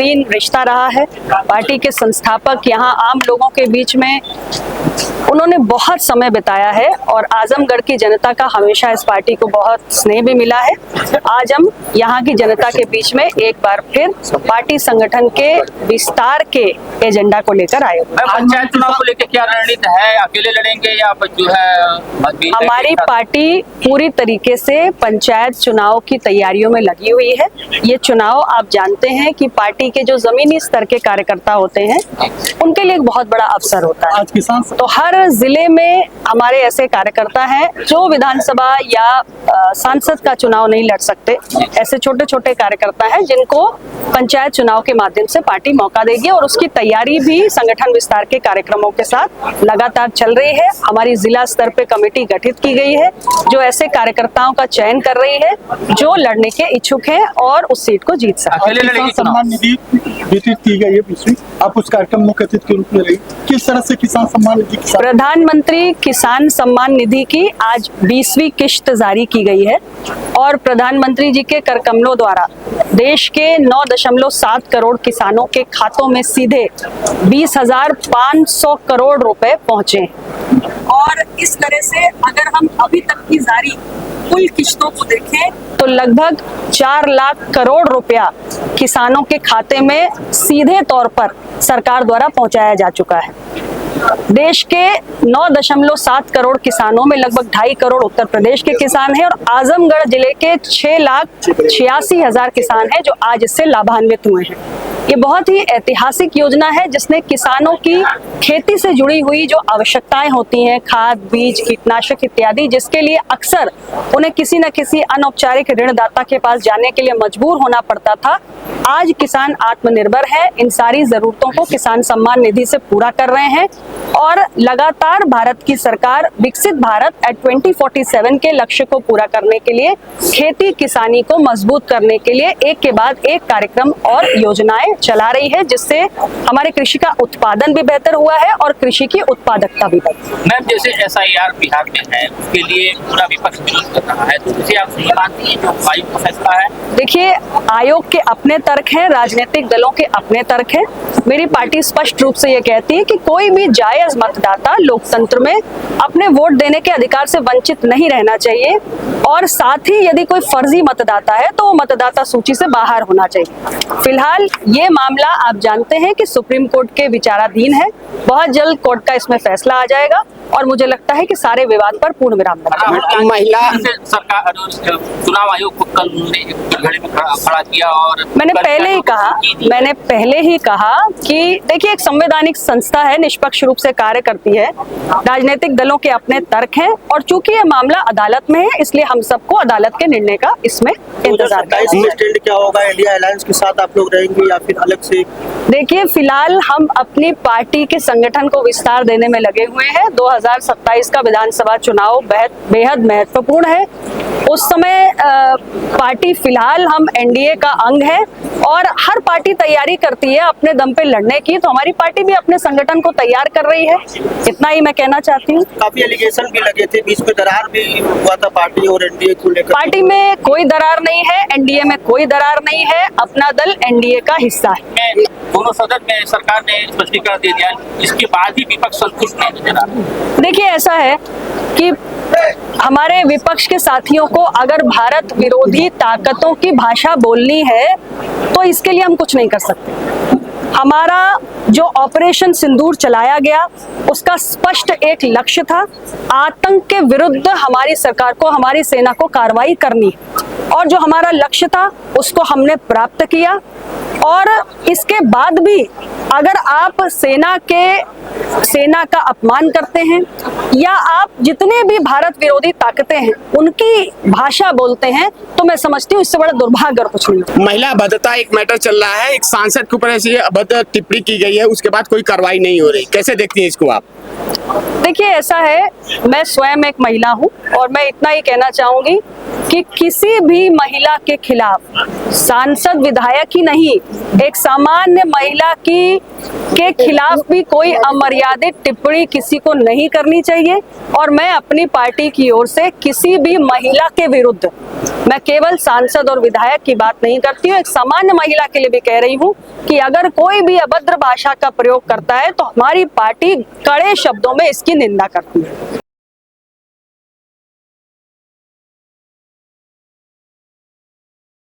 बेहतरीन रिश्ता रहा है। पार्टी के संस्थापक यहाँ आम लोगों के बीच में उन्होंने बहुत समय बिताया है और आजमगढ़ की जनता का हमेशा इस पार्टी को बहुत स्नेह भी मिला है। आज हम यहाँ की जनता के बीच में एक बार फिर पार्टी संगठन के विस्तार के एजेंडा को लेकर आए। पंचायत चुनाव को लेकर क्या रणनीति है, अकेले लड़ेंगे या जो है? हमारी पार्टी पूरी तरीके से पंचायत चुनाव की तैयारियों में लगी हुई है। ये चुनाव आप जानते हैं कि पार्टी के जो जमीनी स्तर के कार्यकर्ता होते हैं उनके लिए एक बहुत बड़ा अवसर होता है। आज किसान तो हर जिले में हमारे ऐसे कार्यकर्ता हैं जो विधानसभा या सांसद का चुनाव नहीं लड़ सकते। ऐसे छोटे छोटे कार्यकर्ता हैं जिनको पंचायत चुनाव के माध्यम से पार्टी मौका देगी और उसकी तैयारी भी संगठन विस्तार के कार्यक्रमों के साथ लगातार चल रही है। हमारी जिला स्तर पे कमेटी गठित की गई है जो ऐसे कार्यकर्ताओं का चयन कर रही है जो लड़ने के इच्छुक हैं और उस सीट को जीत सकते। सम्मान निधि वितरित की गई है पिछली, आप उस कार्यक्रम मुख्य अतिथि के रूप में रही, किस तरह से किसान सम्मान निधि? प्रधानमंत्री किसान सम्मान निधि की आज 20वीं किश्त जारी की गई है और प्रधानमंत्री जी के कर कमलों द्वारा देश के 9.7 करोड़ किसानों के खातों में सीधे 20,500 करोड़ रुपए पहुंचे। और इस तरह से अगर हम अभी तक की जारी कुल किश्तों को देखें तो लगभग 4 लाख करोड़ रुपया किसानों के खाते में सीधे तौर पर सरकार द्वारा पहुंचाया जा चुका है। देश के 9.7 करोड़ किसानों में लगभग 2.5 करोड़ उत्तर प्रदेश के किसान हैं और आजमगढ़ जिले के 6,86,000 किसान हैं जो आज इससे लाभान्वित हुए हैं। ये बहुत ही ऐतिहासिक योजना है जिसने किसानों की खेती से जुड़ी हुई जो आवश्यकताएं होती हैं, खाद, बीज, कीटनाशक इत्यादि, जिसके लिए अक्सर उन्हें किसी न किसी अनौपचारिक ऋणदाता के पास जाने के लिए मजबूर होना पड़ता था। आज किसान आत्मनिर्भर है, इन सारी जरूरतों को किसान सम्मान निधि से पूरा कर रहे हैं और लगातार भारत की सरकार विकसित भारत एट 2047 के लक्ष्य को पूरा करने के लिए खेती किसानी को मजबूत करने के लिए एक के बाद एक कार्यक्रम और योजनाएं चला रही है जिससे हमारे कृषि का उत्पादन भी बेहतर हुआ है और कृषि की उत्पादकता भी बढ़ी। मैम, जैसे SIR बिहार में है उसके लिए पूरा विपक्ष विरोध कर रहा है, तो उसे आप सही मानती हैं जो आयोग का फैसला है? देखिए, आयोग के अपने तर्क हैं, राजनीतिक दलों के अपने तर्क हैं। मेरी पार्टी स्पष्ट रूप से ये कहती है कि कोई भी जायज मतदाता लोकतंत्र में अपने वोट देने के अधिकार से वंचित नहीं रहना चाहिए और साथ ही यदि कोई फर्जी मतदाता है तो वो मतदाता सूची से बाहर होना चाहिए। फिलहाल ये मामला आप जानते हैं कि सुप्रीम कोर्ट के विचाराधीन है। बहुत जल्द कोर्ट का इसमें फैसला आ जाएगा और मुझे लगता है कि सारे विवाद पर पूर्ण विराम लगेगा। महिला सरकार चुनाव आयोग को कल घड़ी में खड़ा किया और मैंने पहले ही कहा कि देखिए, एक संवैधानिक संस्था है, निष्पक्ष रूप से कार्य करती है, राजनीतिक दलों के अपने तर्क हैं और चूंकि ये मामला अदालत में है इसलिए हम सबको अदालत के निर्णय का इसमें इंतजार करना है। क्या होगा, इंडिया अलायंस के साथ आप लोग रहेंगे या फिर अलग से? देखिए, फिलहाल हम अपनी पार्टी के संगठन को विस्तार देने में लगे हुए हैं। 2027 का विधानसभा चुनाव बेहद महत्वपूर्ण है। उस समय पार्टी फिलहाल हम NDA का अंग है और हर पार्टी तैयारी करती है अपने दम पे लड़ने की, तो हमारी पार्टी भी अपने संगठन को तैयार कर रही है। इतना ही मैं कहना चाहती हूँ। काफी एलिगेशन भी लगे थे, बीच में दरार भी हुआ था पार्टी और NDA को लेकर। पार्टी में कोई दरार नहीं है, NDA में कोई दरार नहीं है, अपना दल NDA का हिस्सा है। दोनों सदन में सरकार ने स्पष्टीकरण दे दिया, इसके बाद भी विपक्ष संतुष्ट नहीं नजर आ रहा। देखिए, ऐसा है कि हमारे विपक्ष के साथियों को अगर भारत विरोधी ताकतों की भाषा बोलनी है तो इसके लिए हम कुछ नहीं कर सकते। हमारा जो ऑपरेशन सिंदूर चलाया गया उसका स्पष्ट एक लक्ष्य था, आतंक के विरुद्ध हमारी सरकार को, हमारी सेना को कार्रवाई करनी, और जो हमारा लक्ष्य था उसको हमने प्राप्त किया। और इसके बाद भी अगर आप सेना का अपमान करते हैं या आप जितने भी भारत विरोधी ताकतें हैं उनकी भाषा बोलते हैं तो मैं समझती हूँ इससे बड़ा दुर्भाग्य और कुछ नहीं। महिला अभद्रता एक मैटर चल रहा है, एक सांसद के ऊपर ऐसी अभद्र टिप्पणी की गई है, उसके बाद कोई कार्रवाई नहीं हो रही, कैसे देखती हैं इसको आप? देखिए, ऐसा है, मैं स्वयं एक महिला हूँ और मैं इतना ही कहना चाहूंगी कि किसी भी महिला के खिलाफ, सांसद विधायक ही नहीं, एक सामान्य महिला के खिलाफ भी कोई अमर्यादित टिप्पणी किसी को नहीं करनी चाहिए। और मैं अपनी पार्टी की ओर से किसी भी महिला के विरुद्ध मैं केवल सांसद और विधायक की बात नहीं करती हूँ, एक सामान्य महिला के लिए भी कह रही हूँ कि अगर कोई भी अभद्र भाषा का प्रयोग करता है तो हमारी पार्टी कड़े शब्दों में इसकी निंदा करती है।